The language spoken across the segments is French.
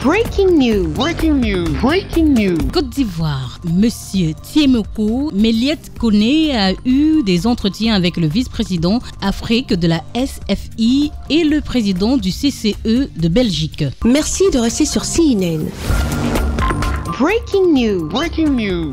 Breaking news. Breaking news. Breaking news. Côte d'Ivoire, Monsieur Tiemoko Méliette Koné a eu des entretiens avec le vice-président Afrique de la SFI et le président du CCE de Belgique. Merci de rester sur CNN. Breaking news. Breaking news.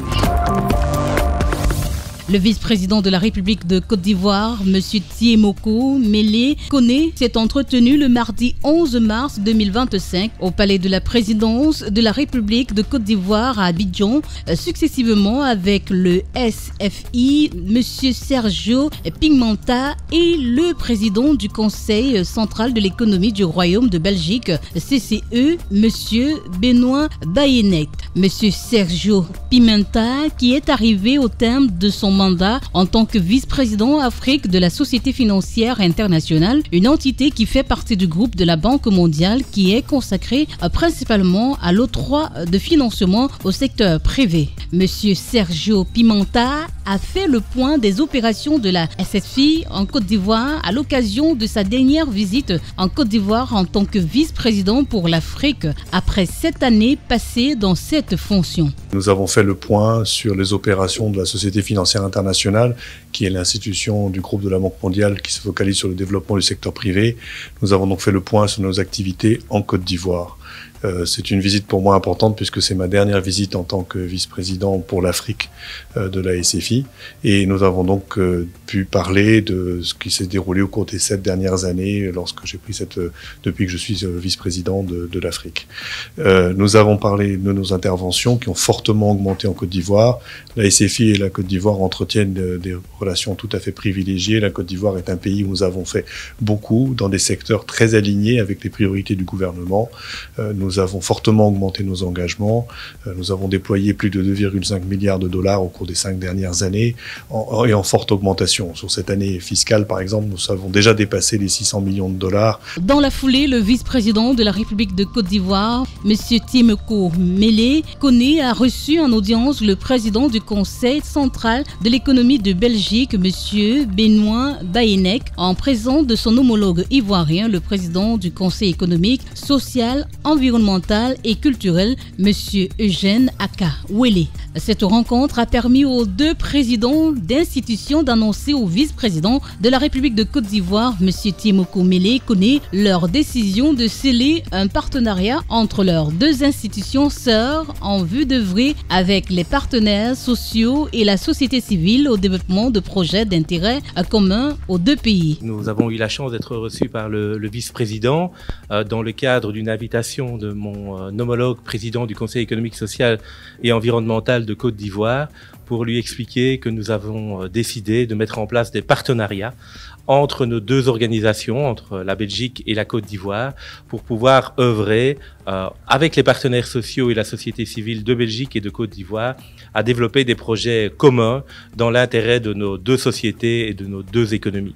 Le vice-président de la République de Côte d'Ivoire, M. Tiemoko Méliette Koné, s'est entretenu le mardi 11 mars 2025 au palais de la présidence de la République de Côte d'Ivoire à Abidjan, successivement avec le SFI, M. Sergio Pimenta, et le président du Conseil central de l'économie du Royaume de Belgique, CCE, M. Benoît Bayenec. M. Sergio Pimenta, qui est arrivé au terme de son mandat en tant que vice-président Afrique de la Société financière internationale, une entité qui fait partie du groupe de la Banque mondiale qui est consacrée principalement à l'octroi de financement au secteur privé. Monsieur Sergio Pimenta a fait le point des opérations de la SFI en Côte d'Ivoire à l'occasion de sa dernière visite en Côte d'Ivoire en tant que vice-président pour l'Afrique après 7 années passées dans cette fonction. Nous avons fait le point sur les opérations de la Société financière internationale, qui est l'institution du groupe de la Banque mondiale qui se focalise sur le développement du secteur privé. Nous avons donc fait le point sur nos activités en Côte d'Ivoire. C'est une visite pour moi importante puisque c'est ma dernière visite en tant que vice-président pour l'Afrique de la SFI. Et nous avons donc pu parler de ce qui s'est déroulé au cours des 7 dernières années lorsque j'ai pris depuis que je suis vice-président de l'Afrique. Nous avons parlé de nos interventions qui ont fortement augmenté en Côte d'Ivoire. La SFI et la Côte d'Ivoire entretiennent des relations tout à fait privilégiées. La Côte d'Ivoire est un pays où nous avons fait beaucoup dans des secteurs très alignés avec les priorités du gouvernement. Nous avons fortement augmenté nos engagements. Nous avons déployé plus de 2,5 milliards de dollars au cours des 5 dernières années et en forte augmentation. Sur cette année fiscale, par exemple, nous avons déjà dépassé les 600 millions de dollars. Dans la foulée, le vice-président de la République de Côte d'Ivoire, M. Tiemoko Méliette Koné, a reçu en audience le président du Conseil central de l'économie de Belgique, M. Benoît Bayenec, en présence de son homologue ivoirien, le président du Conseil économique, social, environnemental et culturel, M. Eugène Aka-Wele. Cette rencontre a permis aux deux présidents d'institutions d'annoncer au vice-président de la République de Côte d'Ivoire, M. Tiemoko Méliette Koné, leur décision de sceller un partenariat entre leurs deux institutions sœurs en vue d'œuvrer avec les partenaires sociaux et la société civile au développement de projets d'intérêt commun aux deux pays. Nous avons eu la chance d'être reçus par le vice-président dans le cadre d'une invitation de mon homologue président du Conseil économique, social et environnemental de Côte d'Ivoire pour lui expliquer que nous avons décidé de mettre en place des partenariats entre nos deux organisations, entre la Belgique et la Côte d'Ivoire, pour pouvoir œuvrer avec les partenaires sociaux et la société civile de Belgique et de Côte d'Ivoire à développer des projets communs dans l'intérêt de nos deux sociétés et de nos deux économies.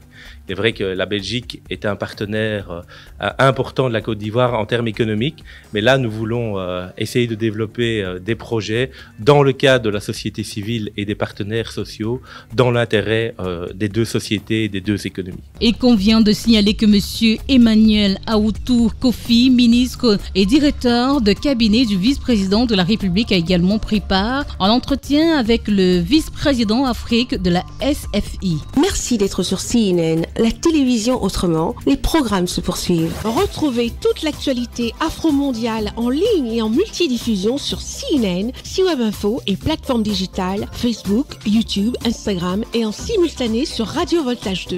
Il est vrai que la Belgique est un partenaire important de la Côte d'Ivoire en termes économiques, mais là nous voulons essayer de développer des projets dans le cadre de la société civile et des partenaires sociaux dans l'intérêt des deux sociétés et des deux économies. Et convient de signaler que M. Emmanuel Aoutou Kofi, ministre et directeur de cabinet du vice-président de la République, a également pris part en entretien avec le vice-président Afrique de la SFI. Merci d'être sur CNN, la télévision autrement. Les programmes se poursuivent. Retrouvez toute l'actualité afro-mondiale en ligne et en multidiffusion sur CNN, C-Web Info et plateformes digitales, Facebook, YouTube, Instagram et en simultané sur Radio Voltage 2.